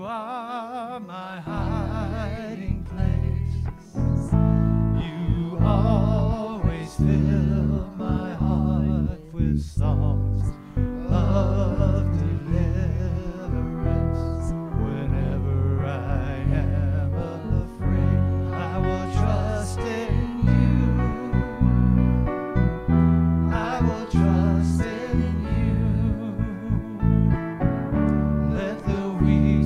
are my hiding place. You always fill my heart with songs of deliverance. Whenever I am afraid, I will trust in you. I will trust in you. Let the weak